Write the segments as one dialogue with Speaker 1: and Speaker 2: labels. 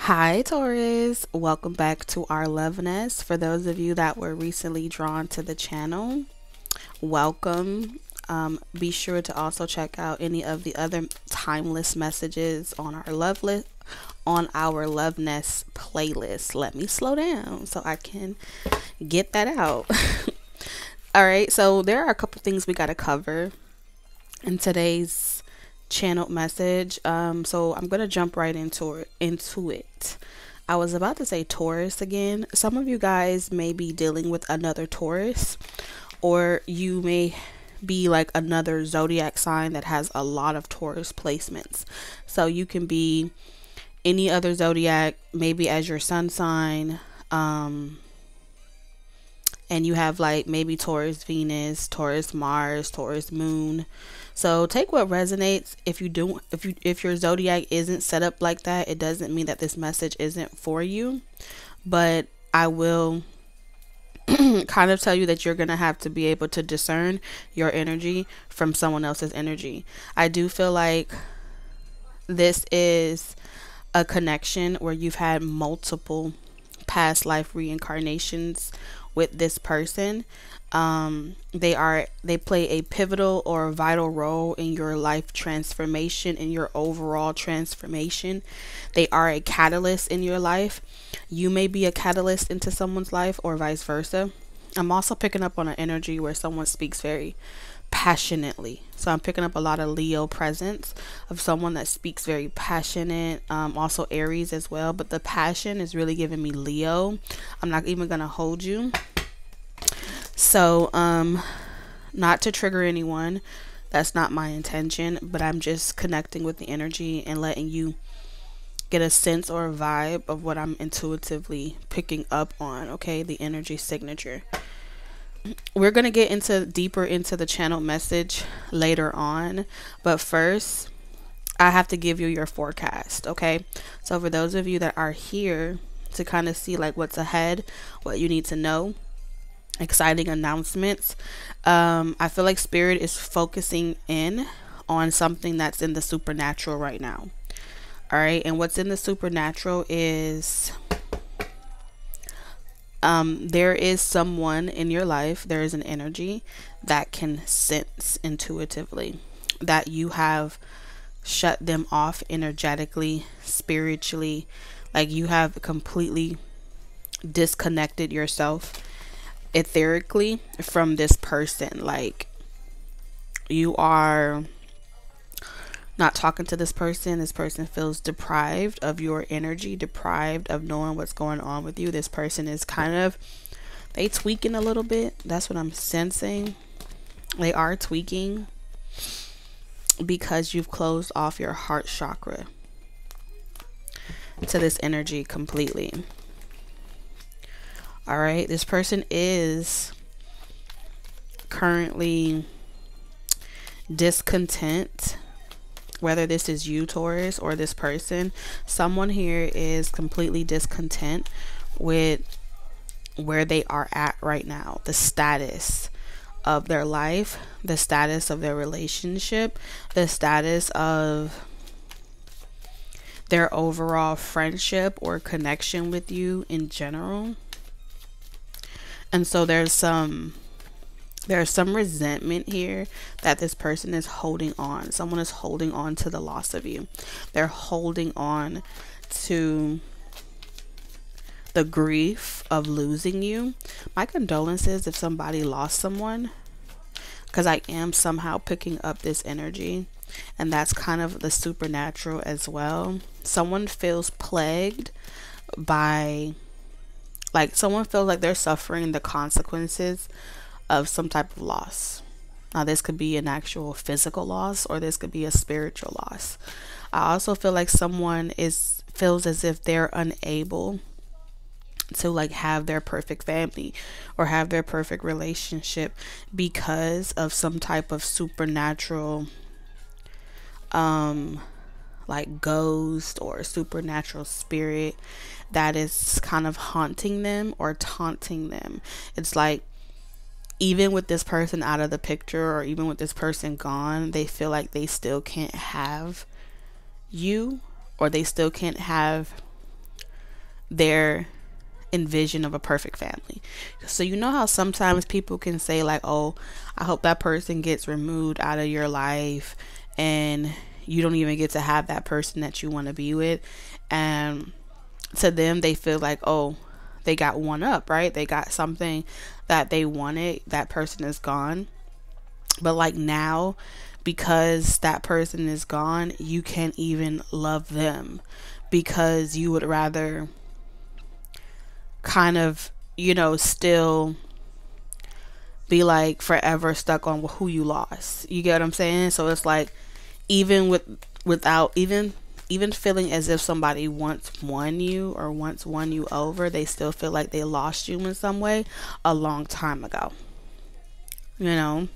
Speaker 1: Hi, Taurus. Welcome back to our love nest. For those of you that were recently drawn to the channel, welcome. Be sure to also check out any of the other timeless messages on our love nest playlist. Let me slow down so I can get that out. All right, so there are a couple things we got to cover in today's channeled message. So I'm gonna jump right into it. I was about to say Taurus again. Some of you guys may be dealing with another Taurus, or you may be like another zodiac sign that has a lot of Taurus placements. So you can be any other zodiac, maybe as your sun sign, and you have like maybe Taurus Venus, Taurus Mars, Taurus Moon. So take what resonates. If your zodiac isn't set up like that, it doesn't mean that this message isn't for you. But I will kind of tell you that you're going to have to be able to discern your energy from someone else's energy. I do feel like this is a connection where you've had multiple past life reincarnations with this person. They play a pivotal or a vital role in your life transformation, in your overall transformation. They are a catalyst in your life. You may be a catalyst into someone's life, or vice versa. I'm also picking up on an energy where someone speaks very passionately. So I'm picking up a lot of Leo presence of someone that speaks very passionate. Also Aries as well, but the passion is really giving me Leo. I'm not even gonna hold you. So not to trigger anyone, that's not my intention, but I'm just connecting with the energy and letting you get a sense or a vibe of what I'm intuitively picking up on. Okay, the energy signature. We're going to get deeper into the channel message later on, but first I have to give you your forecast. Okay, so for those of you that are here to kind of see like what's ahead, what you need to know, exciting announcements, I feel like spirit is focusing in on something that's in the supernatural right now. All right, and what's in the supernatural is there is someone in your life, there is an energy that can sense intuitively that you have shut them off energetically, spiritually, like you have completely disconnected yourself etherically from this person. Like you are not talking to this person. This person feels deprived of your energy, deprived of knowing what's going on with you. This person is they tweaking a little bit. That's what I'm sensing. They are tweaking because you've closed off your heart chakra to this energy completely. All right, this person is currently discontent, whether this is you, Taurus, or this person. Someone here is completely discontent with where they are at right now, the status of their life, the status of their relationship, the status of their overall friendship or connection with you in general. And so there's some resentment here that this person is holding on. Someone is holding on to the loss of you. They're holding on to the grief of losing you. My condolences if somebody lost someone, because I am somehow picking up this energy, and that's kind of the supernatural as well. Someone feels plagued by, like someone feels like they're suffering the consequences of some type of loss. Now this could be an actual physical loss, or this could be a spiritual loss. I also feel like someone feels as if they're unable to like have their perfect family or have their perfect relationship because of some type of supernatural like ghost or supernatural spirit that is kind of haunting them or taunting them. It's like even with this person out of the picture, or even with this person gone, they feel like they still can't have you, or they still can't have their envision of a perfect family. So you know how sometimes people can say like, oh, I hope that person gets removed out of your life and you don't even get to have that person that you want to be with. And to them, they feel like, oh, they got one up, right? They got something that they wanted. That person is gone. But like now, because that person is gone, you can't even love them because you would rather kind of, you know, still be like forever stuck on who you lost. You get what I'm saying? So it's like, even without even feeling as if somebody once won you or once won you over, they still feel like they lost you in some way a long time ago. You know?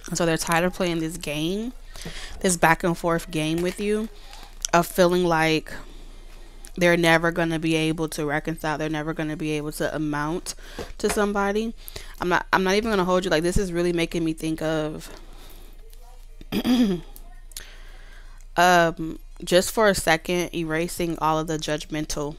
Speaker 1: And so they're tired of playing this game, this back and forth game with you, of feeling like they're never going to be able to reconcile. They're never going to be able to amount to somebody. I'm not even going to hold you. Like, this is really making me think of just for a second, erasing all of the judgmental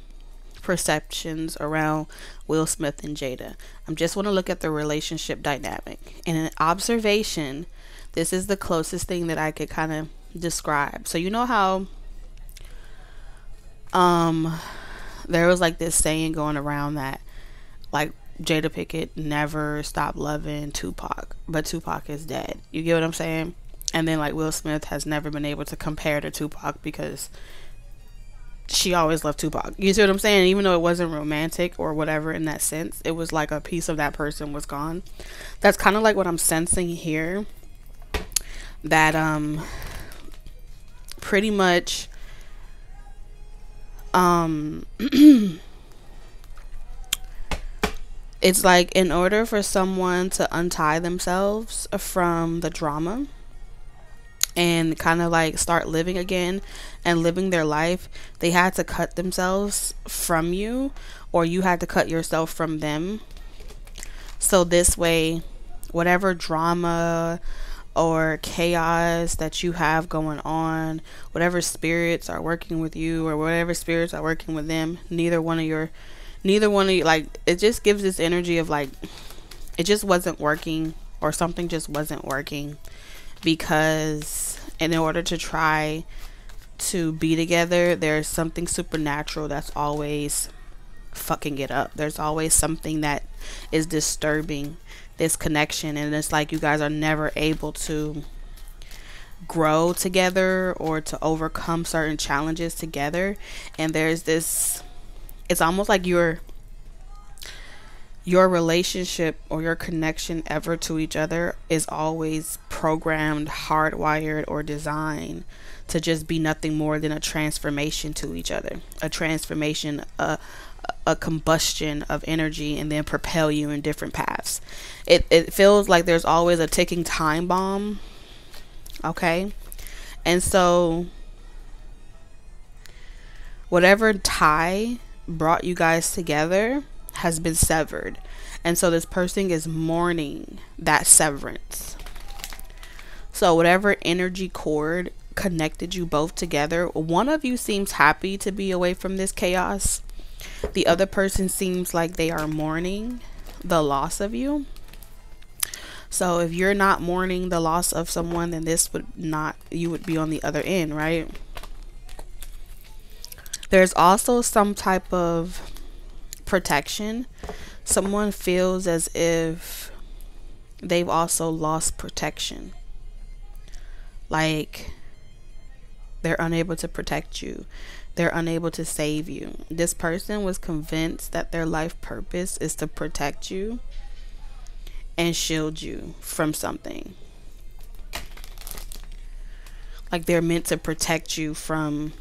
Speaker 1: perceptions around Will Smith and Jada. I just want to look at the relationship dynamic. And an observation, this is the closest thing that I could kind of describe. So you know how there was like this saying going around that like Jada Pinkett never stopped loving Tupac, but Tupac is dead. You get what I'm saying? And then like Will Smith has never been able to compare to Tupac because she always loved Tupac. You see what I'm saying? Even though it wasn't romantic or whatever in that sense, it was like a piece of that person was gone. That's kind of like what I'm sensing here. That pretty much it's like, in order for someone to untie themselves from the drama and kind of like start living again and living their life, they had to cut themselves from you, or you had to cut yourself from them. So this way, whatever drama or chaos that you have going on, whatever spirits are working with you or whatever spirits are working with them, neither one of you, like, it just gives this energy of like, it just wasn't working, or something just wasn't working, because in order to try to be together, there's something supernatural that's always fucking it up. There's always something that is disturbing this connection, and it's like you guys are never able to grow together or to overcome certain challenges together. And there's this, it's almost like your relationship or your connection ever to each other is always programmed, hardwired, or designed to just be nothing more than a transformation to each other, a transformation, a combustion of energy, and then propel you in different paths. It feels like there's always a ticking time bomb. Okay. And so whatever tie brought you guys together has been severed. And so this person is mourning that severance. So whatever energy cord connected you both together, one of you seems happy to be away from this chaos. The other person seems like they are mourning the loss of you. So if you're not mourning the loss of someone, then you would be on the other end, right? There's also some type of protection. Someone feels as if they've also lost protection. Like they're unable to protect you. They're unable to save you. This person was convinced that their life purpose is to protect you and shield you from something. Like they're meant to protect you from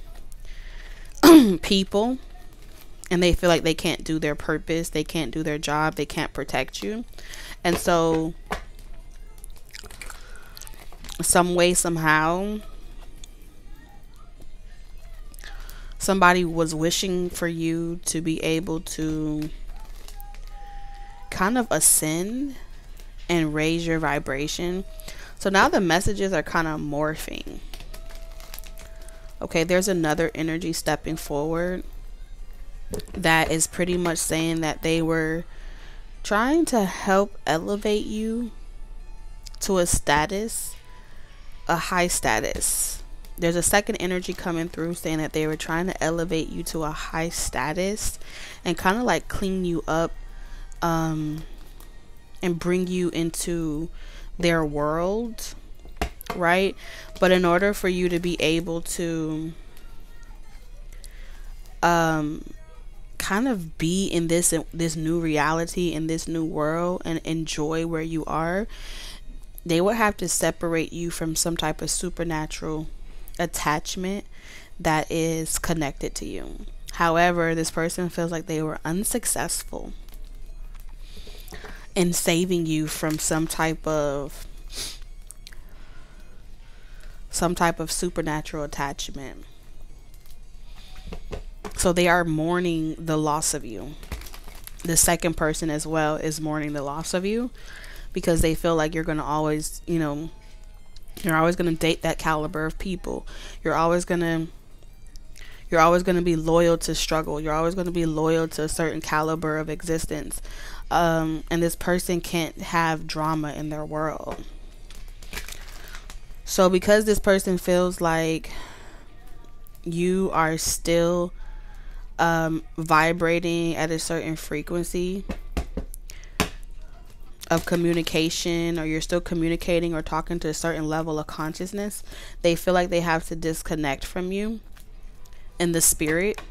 Speaker 1: people, and they feel like they can't do their purpose, they can't do their job, they can't protect you. And so some way, somehow, somebody was wishing for you to be able to kind of ascend and raise your vibration. So now the messages are kind of morphing. Okay, there's another energy stepping forward. that is pretty much saying that they were trying to help elevate you to a high status. There's a second energy coming through saying that they were trying to elevate you to a high status and kind of like clean you up, and bring you into their world, right? But in order for you to be able to kind of be in this new reality, in this new world, and enjoy where you are, they would have to separate you from some type of supernatural attachment that is connected to you. However, this person feels like they were unsuccessful in saving you from some type of supernatural attachment. So they are mourning the loss of you. The second person as well is mourning the loss of you, because they feel like you're going to always, you're always going to date that caliber of people. You're always going to be loyal to struggle. You're always going to be loyal to a certain caliber of existence. And this person can't have drama in their world. So because this person feels like you are still vibrating at a certain frequency of communication, or you're still communicating or talking to a certain level of consciousness, they feel like they have to disconnect from you in the spirit,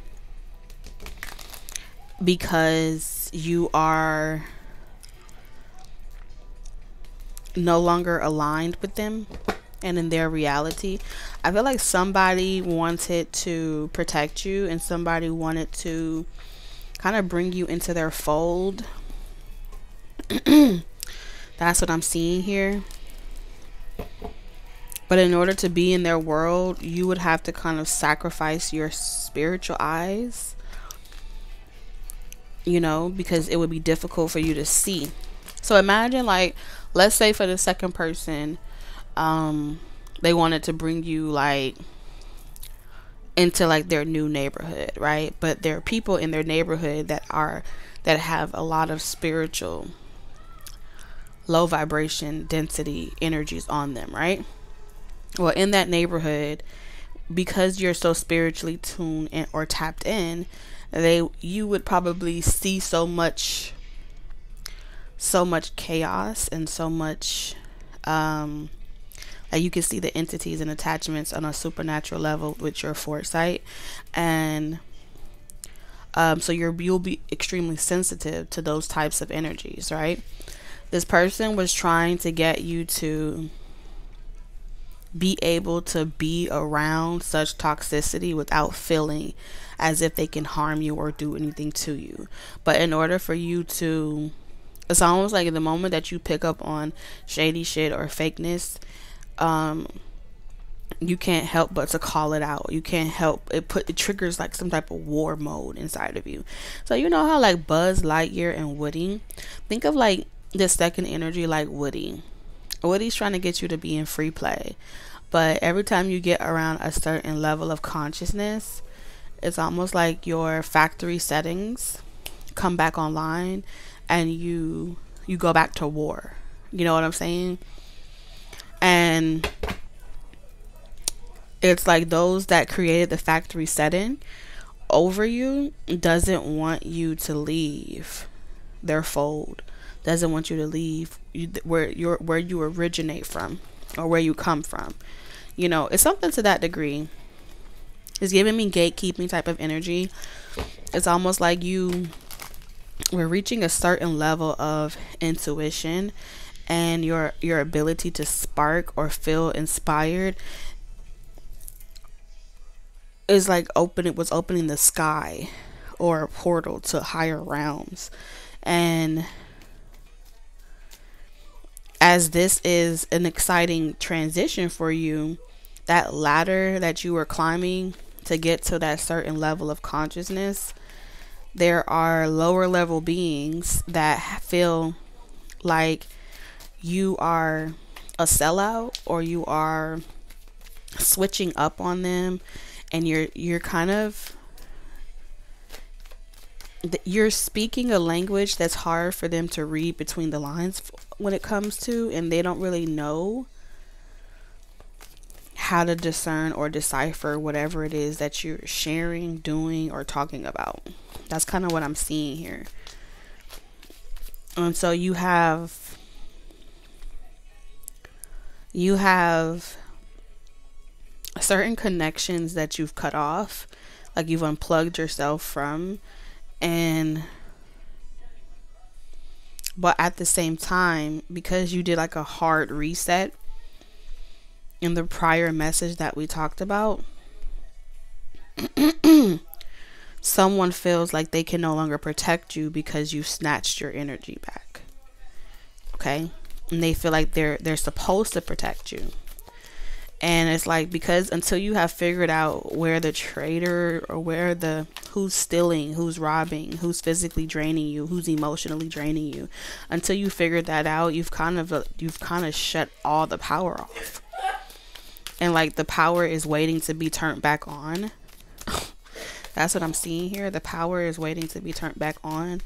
Speaker 1: because you are no longer aligned with them and in their reality. I feel like somebody wanted to protect you, and somebody wanted to kind of bring you into their fold. That's what I'm seeing here. But in order to be in their world, you would have to kind of sacrifice your spiritual eyes, because it would be difficult for you to see. So imagine, like, let's say for the second person, they wanted to bring you like into like their new neighborhood, right? But there are people in their neighborhood that have a lot of spiritual low vibration density energies on them, right? Well, in that neighborhood, because you're so spiritually tuned or tapped in, you would probably see so much chaos and so much you can see the entities and attachments on a supernatural level with your foresight, and so you'll be extremely sensitive to those types of energies, right? This person was trying to get you to be able to be around such toxicity without feeling as if they can harm you or do anything to you. But in order for you to, it's almost like the moment that you pick up on shady shit or fakeness, you can't help but to call it out. You can't help it. It triggers like some type of war mode inside of you. So you know how like Buzz Lightyear and Woody, think of like the second energy like Woody. Woody's trying to get you to be in free play, but every time you get around a certain level of consciousness, it's almost like your factory settings come back online, and you go back to war. You know what I'm saying? And it's like those that created the factory setting over you doesn't want you to leave their fold, doesn't want you to leave where you originate from or where you come from. It's something to that degree. It's giving me gatekeeping type of energy. It's almost like we're reaching a certain level of intuition, and your ability to spark or feel inspired is like was opening the sky or a portal to higher realms. And as this is an exciting transition for you, that ladder that you were climbing to get to that certain level of consciousness, there are lower level beings that feel like you are a sellout, or you are switching up on them, and you're kind of you're speaking a language that's hard for them to read between the lines when it comes to, and they don't really know how to discern or decipher whatever it is that you're sharing, doing, or talking about. That's kind of what I'm seeing here. And so you have certain connections that you've cut off, like you've unplugged yourself from, but at the same time, because you did like a hard reset in the prior message that we talked about, someone feels like they can no longer protect you because you snatched your energy back. Okay? And they feel like they're supposed to protect you. And it's like, because until you have figured out where the traitor, or who's stealing, who's robbing, who's physically draining you, who's emotionally draining you, until you figure that out, you've kind of shut all the power off. And like the power is waiting to be turned back on. That's what I'm seeing here. The power is waiting to be turned back on.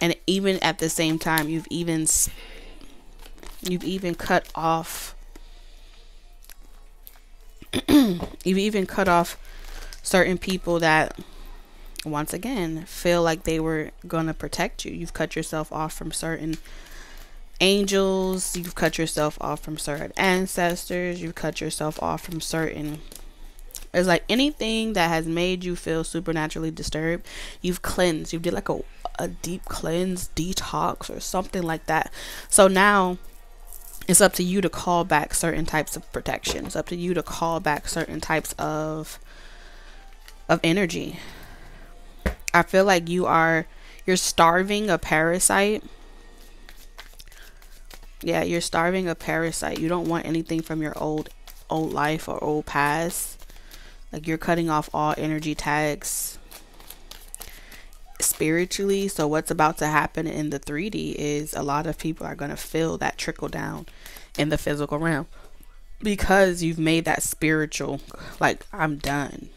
Speaker 1: And even at the same time, you've even cut off you've even cut off certain people that, once again, feel like they were gonna protect you. You've cut yourself off from certain angels, you've cut yourself off from certain ancestors, you've cut yourself off from certain, it's like anything that has made you feel supernaturally disturbed, you've cleansed. You did like a deep cleanse, detox, or something like that. So now it's up to you to call back certain types of protection. It's up to you to call back certain types of energy. I feel like you're starving a parasite. Yeah, you're starving a parasite. You don't want anything from your old life or old past. Like, you're cutting off all energy tags spiritually. So what's about to happen in the 3D is a lot of people are going to feel that trickle down in the physical realm, because you've made that spiritual, like, I'm done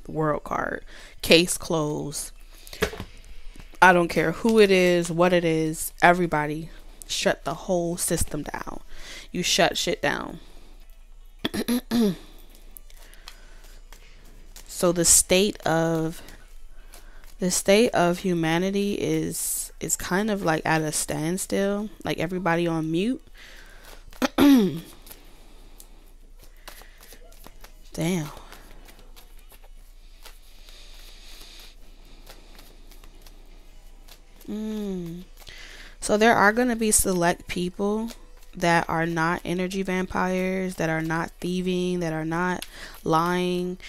Speaker 1: world card, case closed. I don't care who it is, what it is, everybody shut the whole system down. You shut shit down. So the state of humanity is kind of like at a standstill, like everybody on mute. Damn. So there are going to be select people that are not energy vampires, that are not thieving, that are not lying,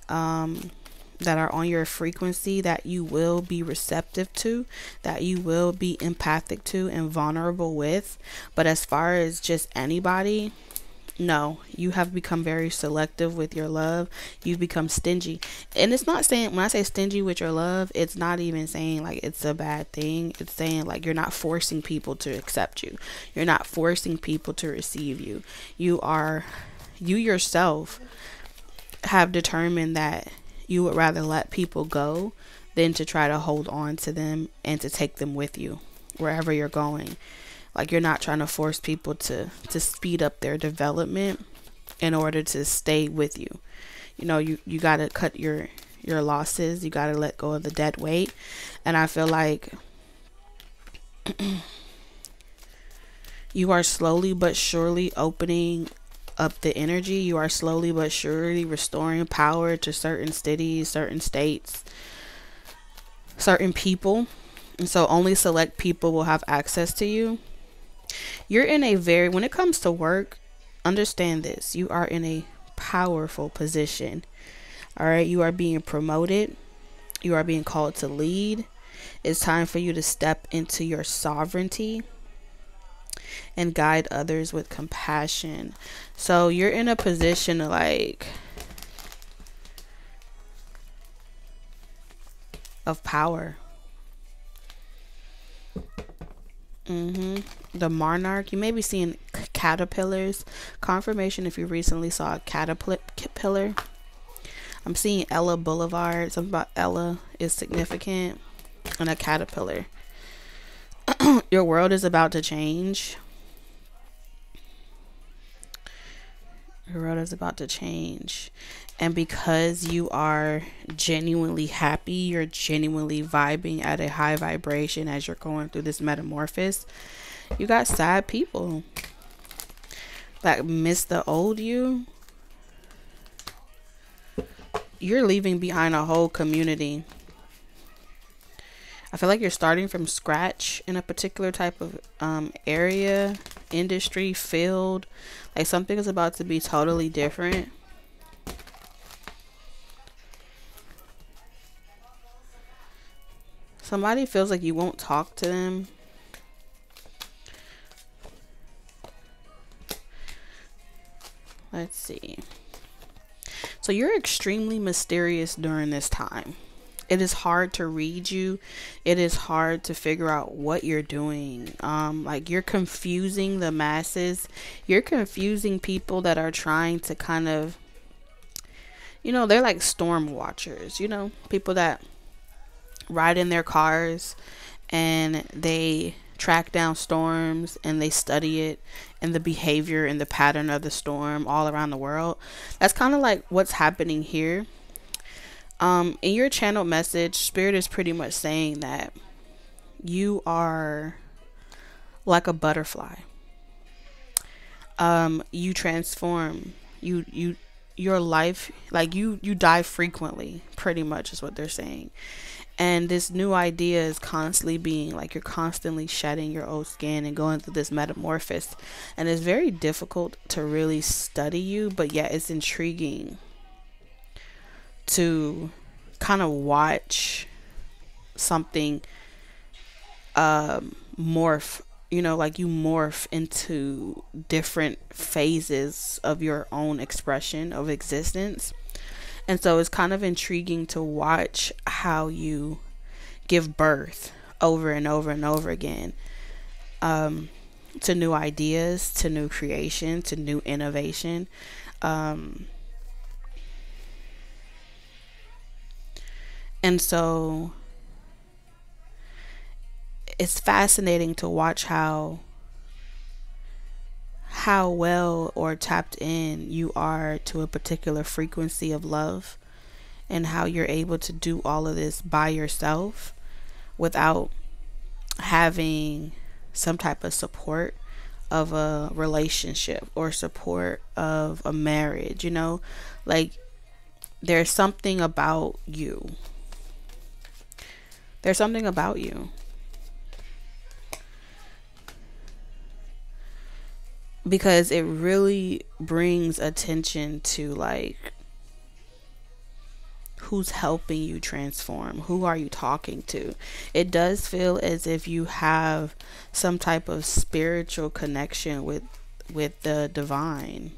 Speaker 1: that are on your frequency, that you will be receptive to, that you will be empathic to and vulnerable with. But as far as just anybody, no, you have become very selective with your love. You've become stingy. And it's not saying, when I say stingy with your love, it's not even saying like it's a bad thing. It's saying like you're not forcing people to accept you. You're not forcing people to receive you. You yourself have determined that you would rather let people go than to try to hold on to them and to take them with you wherever you're going. Like, you're not trying to force people to speed up their development in order to stay with you. You know, you got to cut your losses. You got to let go of the dead weight. And I feel like you are slowly but surely opening up the energy. You are slowly but surely restoring power to certain cities, certain states, certain people. And so only select people will have access to you. You're in a when it comes to work, understand this, you are in a powerful position. All right, you are being promoted. You are being called to lead. It's time for you to step into your sovereignty and guide others with compassion. So you're in a position of power. The monarch, you may be seeing caterpillars. Confirmation if you recently saw a caterpillar. I'm seeing Ella Boulevard. Something about Ella is significant. And a caterpillar. Your world is about to change. Your world is about to change. And because you are genuinely happy, you're genuinely vibing at a high vibration as you're going through this metamorphosis, you got sad people that miss the old you. You're leaving behind a whole community. I feel like you're starting from scratch in a particular type of area, industry, field. Like something is about to be totally different. Somebody feels like you won't talk to them. Let's see. So you're extremely mysterious during this time. It is hard to read you. It is hard to figure out what you're doing. Like you're confusing the masses. You're confusing people that are trying to kind of, they're like storm watchers, people that ride in their cars and they track down storms and they study it and the behavior and the pattern of the storm all around the world. That's kind of like what's happening here. In your channel message, Spirit is pretty much saying that you are like a butterfly. You transform. Your life, like you die frequently, pretty much is what they're saying. And this new idea is constantly being like you're constantly shedding your old skin and going through this metamorphosis. And it's very difficult to really study you, but yet it's intriguing to kind of watch something morph, like you morph into different phases of your own expression of existence. And so it's kind of intriguing to watch how you give birth over and over and over again to new ideas, to new creation, to new innovation. And so it's fascinating to watch how well or tapped in you are to a particular frequency of love, and how you're able to do all of this by yourself without having some type of support of a relationship or support of a marriage. Like there's something about you. There's something about you. Because it really brings attention to like who's helping you transform. Who are you talking to? It does feel as if you have some type of spiritual connection with the divine.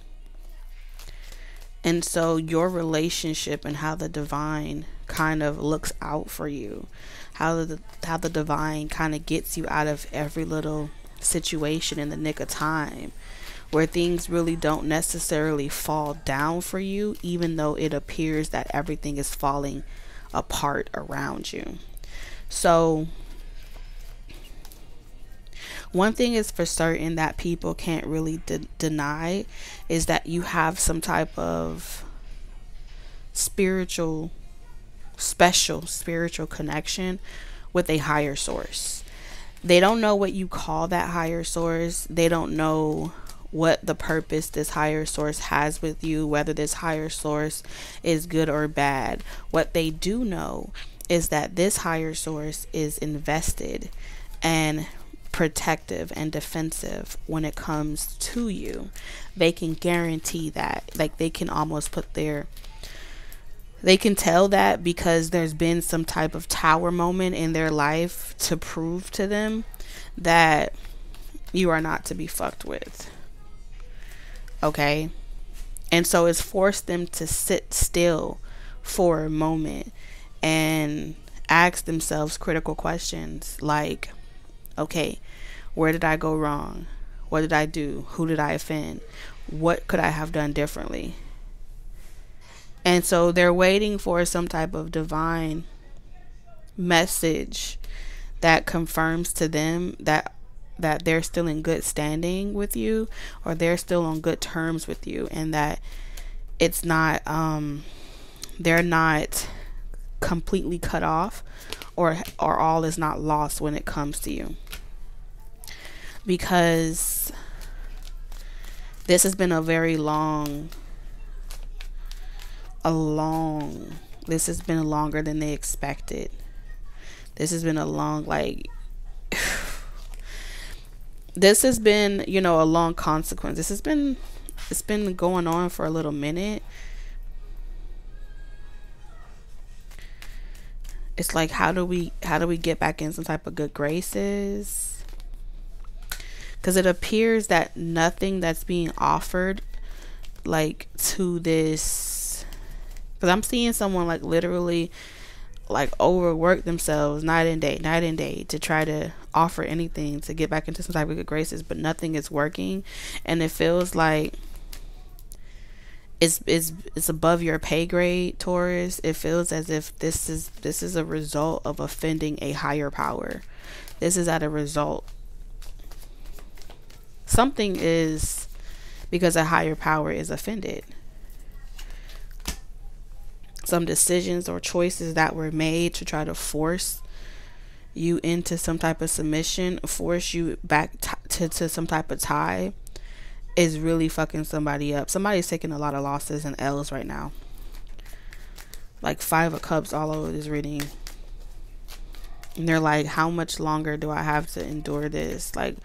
Speaker 1: And so your relationship and how the divine kind of looks out for you, how the divine kind of gets you out of every little situation in the nick of time, where things really don't necessarily fall down for you, even though it appears that everything is falling apart around you. So one thing is for certain that people can't really deny is that you have some type of special spiritual connection with a higher source. They don't know what you call that higher source. They don't know what the purpose this higher source has with you, whether this higher source is good or bad. What they do know is that this higher source is invested and protective and defensive when it comes to you. They can guarantee that. Like they can almost they can tell that because there's been some type of tower moment in their life to prove to them that you are not to be fucked with. Okay? And so it's forced them to sit still for a moment and ask themselves critical questions like, okay, where did I go wrong? What did I do? Who did I offend? What could I have done differently? And so they're waiting for some type of divine message that confirms to them that they're still in good standing with you, or they're still on good terms with you, and that it's not they're not completely cut off, or all is not lost when it comes to you. Because this has been a very this has been longer than they expected. This has been a long, like, this has been, you know, a long consequence. It's been going on for a little minute. It's like, how do we get back in some type of good graces? Because it appears that nothing that's being offered, like, to this, because I'm seeing someone, like, literally, like, overwork themselves night and day to try to offer anything to get back into some type of good graces, but nothing is working. And it feels like it's above your pay grade, Taurus. It feels as if this is a result of offending a higher power. This is at a result. Something is because a higher power is offended. Some decisions or choices that were made to try to force you into some type of submission, force you back to some type of tie, is really fucking somebody up. Somebody's taking a lot of losses and L's right now. Like 5 of Cups all over this reading. And they're like, how much longer do I have to endure this? Like,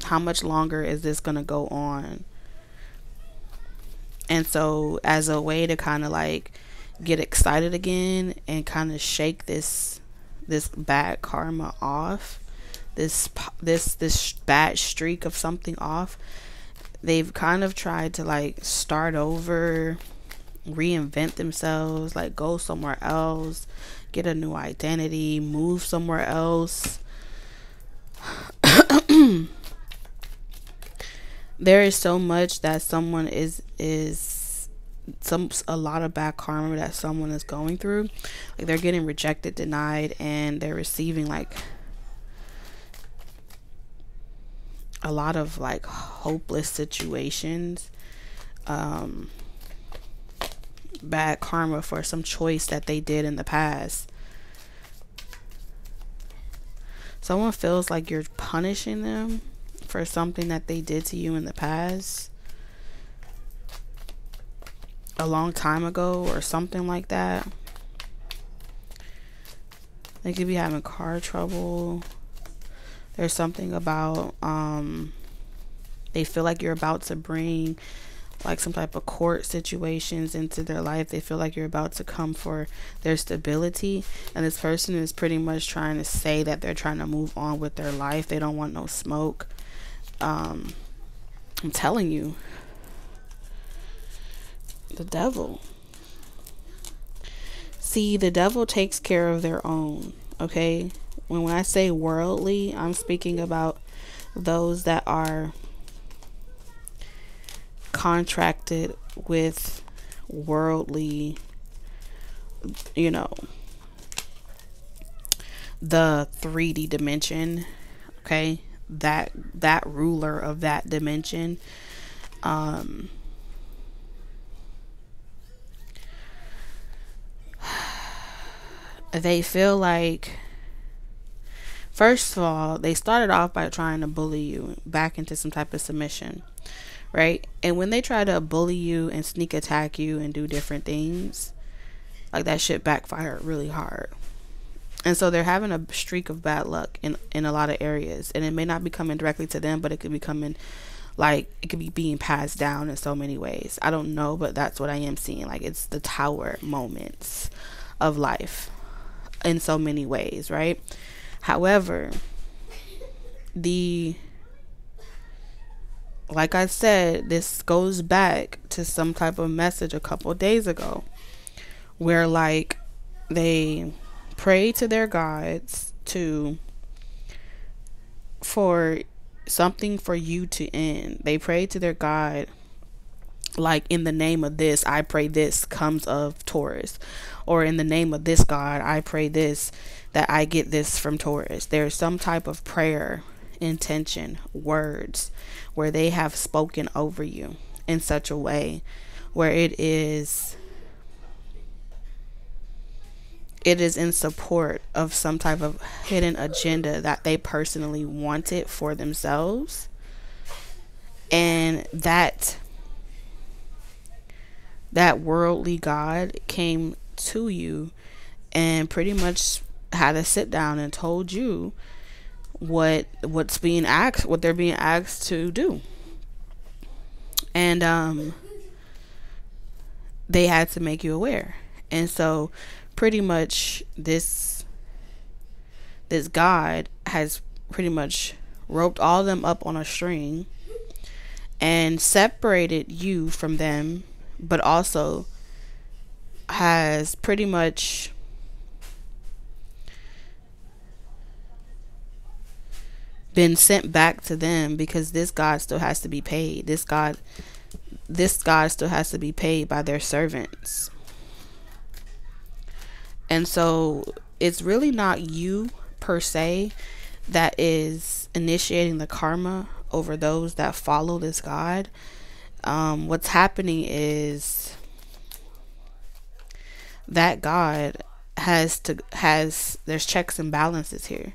Speaker 1: how much longer is this gonna go on? And so, as a way to kind of like get excited again and kind of shake this bad karma off, this bad streak of something off, they've kind of tried to like start over, reinvent themselves, like go somewhere else, get a new identity, move somewhere else. There is so much that someone a lot of bad karma that someone is going through. Like, they're getting rejected, denied, and they're receiving like a lot of like hopeless situations, bad karma for some choice that they did in the past. Someone feels like you're punishing them for something that they did to you in the past, a long time ago, or something like that. They could be having car trouble. There's something about they feel like you're about to bring like some type of court situations into their life. They feel like you're about to come for their stability, and this person is pretty much trying to say that they're trying to move on with their life. They don't want no smoke. I'm telling you, the devil. See, the devil takes care of their own, okay? When I say worldly, I'm speaking about those that are contracted with worldly, you know, the 3D dimension, okay? That ruler of that dimension, they feel like, first of all, they started off by trying to bully you back into some type of submission, right? And when they try to bully you and sneak attack you and do different things, like, that shit backfired really hard. And so they're having a streak of bad luck in a lot of areas. And it may not be coming directly to them, but it could be coming, like, it could be being passed down in so many ways. I don't know, but that's what I am seeing. Like, it's the tower moments of life in so many ways, right? However, like I said, this goes back to some type of message a couple of days ago where, like, they pray to their gods for something for you to end. They pray to their God Like, in the name of this, I pray this comes of Taurus. Or in the name of this God, I pray this, that I get this from Taurus. There's some type of prayer, intention, words where they have spoken over you in such a way where it is in support of some type of hidden agenda that they personally wanted for themselves. And that worldly God came to you and pretty much had a sit down and told you what's being asked, what they're being asked to do. And they had to make you aware. And so pretty much this God has pretty much roped all of them up on a string and separated you from them, but also has pretty much been sent back to them, because this God still has to be paid. This God still has to be paid by their servants. And so it's really not you per se that is initiating the karma over those that follow this God. What's happening is that God there's checks and balances here.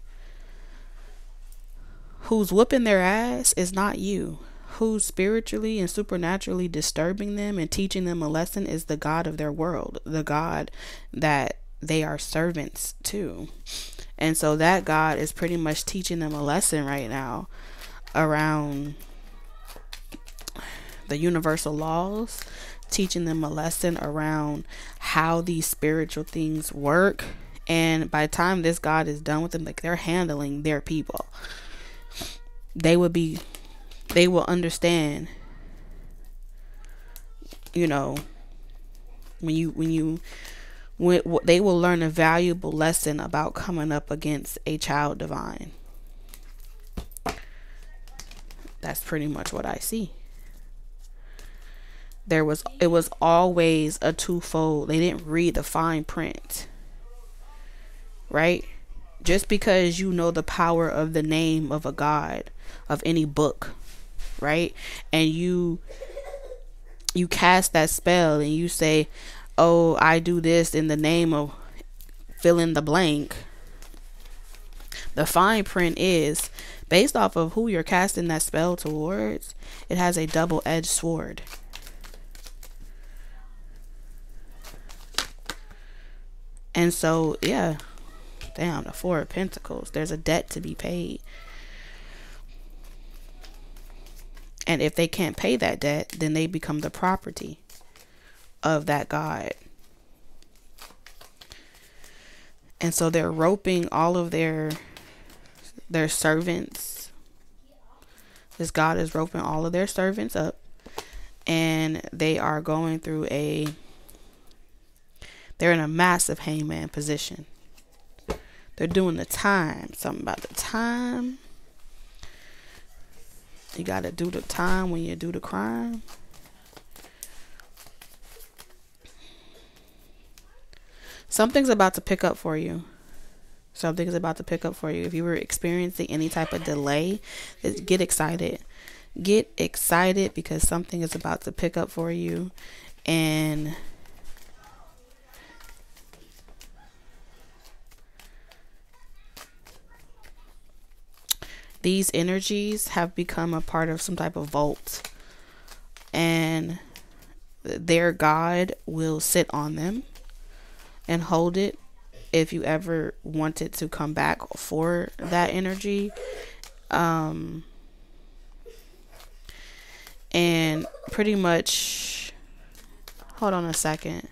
Speaker 1: Who's whooping their ass is not you. Who's spiritually and supernaturally disturbing them and teaching them a lesson is the God of their world, the God that they are servants to. And so that God is pretty much teaching them a lesson right now around the universal laws, teaching them a lesson around how these spiritual things work. And by the time this God is done with them, like, they're handling their people, they will understand, you know, when they will learn a valuable lesson about coming up against a child divine. That's pretty much what I see. It was always a twofold. They didn't read the fine print, right? Just because you know the power of the name of a God, of any book, right? And you cast that spell and you say, oh, I do this in the name of fill in the blank. The fine print is based off of who you're casting that spell towards. It has a double-edged sword. And so, yeah, damn, the Four of Pentacles. There's a debt to be paid. And if they can't pay that debt, then they become the property of that God. And so they're roping all of their servants. This God is roping all of their servants up. And they are going through they're in a massive hangman position. They're doing the time. Something about the time. You got to do the time when you do the crime. Something's about to pick up for you. Something's about to pick up for you. If you were experiencing any type of delay, get excited. Get excited because something is about to pick up for you. And these energies have become a part of some type of vault. And their God will sit on them and hold it if you ever wanted to come back for that energy. And pretty much, hold on a second.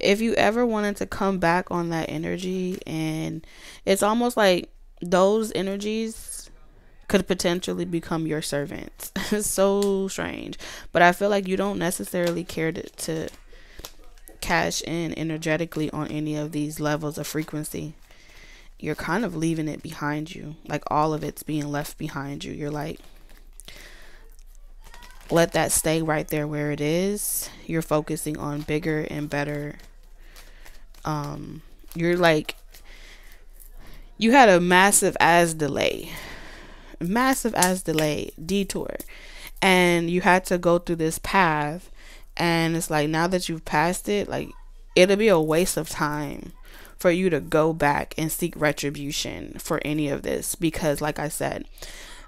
Speaker 1: If you ever wanted to come back on that energy, and it's almost like those energies could potentially become your servants. It's so strange. But I feel like you don't necessarily care to cash in energetically on any of these levels of frequency. You're kind of leaving it behind you. Like all of it's being left behind you. You're like, let that stay right there where it is. You're focusing on bigger and better. You're like, you had a massive ass delay, detour, and you had to go through this path. And it's like, now that you've passed it, like, it'll be a waste of time for you to go back and seek retribution for any of this, because like I said,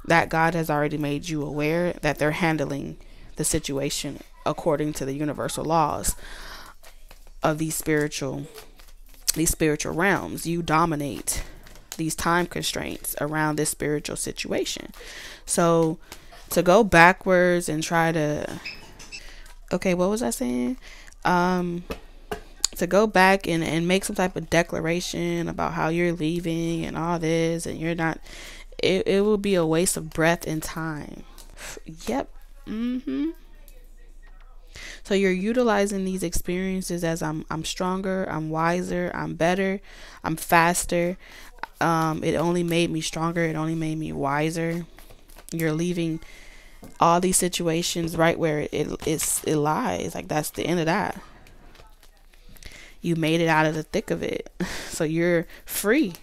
Speaker 1: that God has already made you aware that they're handling the situation according to the universal laws of these spiritual realms. You dominate these time constraints around this spiritual situation. So to go backwards and try to, okay, what was I saying? To go back and make some type of declaration about how you're leaving and all this, and you're not, it will be a waste of breath and time. Yep. So you're utilizing these experiences as I'm stronger, I'm wiser, I'm better, I'm faster. It only made me stronger, it only made me wiser. You're leaving all these situations right where it lies. Like, that's the end of that. You made it out of the thick of it. So you're free.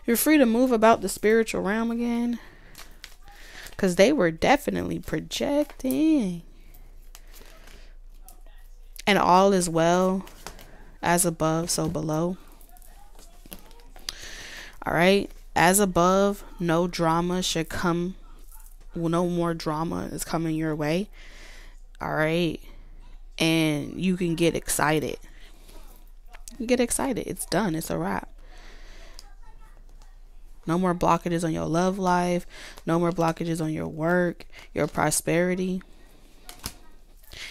Speaker 1: You're free to move about the spiritual realm again. Because they were definitely projecting. And all is well, as above, so below. Alright? As above, no drama should come. Well, no more drama is coming your way. Alright? And you can get excited. Get excited. It's done. It's a wrap. No more blockages on your love life. No more blockages on your work, your prosperity.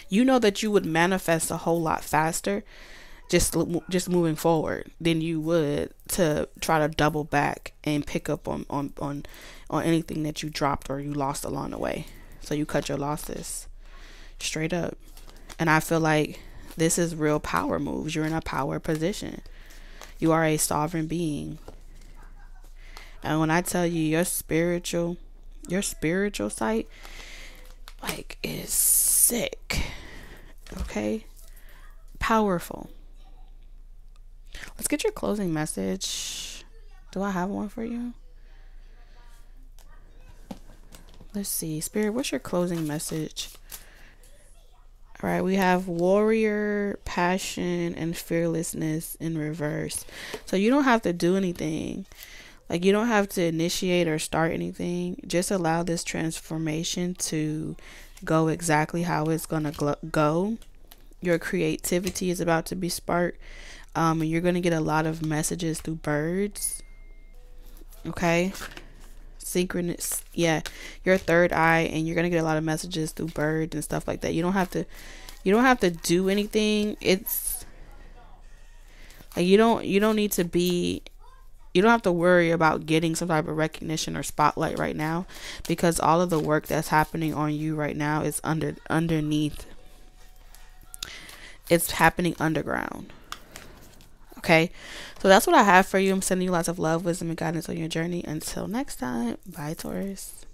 Speaker 1: You know that you would manifest a whole lot faster just moving forward than you would to try to double back and pick up on anything that you dropped or you lost along the way. So you cut your losses straight up. And I feel like this is real power moves. You're in a power position. You are a sovereign being. And when I tell you your spiritual sight, like, is sick. Okay? Powerful. Let's get your closing message. Do I have one for you? Let's see. Spirit, what's your closing message? All right, we have warrior, passion, and fearlessness in reverse. So you don't have to do anything. Like, you don't have to initiate or start anything. Just allow this transformation to go exactly how it's going to go. Your creativity is about to be sparked. And you're going to get a lot of messages through birds. Okay? Synchronous. Yeah. Your third eye, and you're going to get a lot of messages through birds and stuff like that. You don't have to do anything. It's like, you don't need to be, you don't have to worry about getting some type of recognition or spotlight right now, because all of the work that's happening on you right now is underneath. It's happening underground. Okay, so that's what I have for you. I'm sending you lots of love, wisdom, and guidance on your journey. Until next time, bye, Taurus.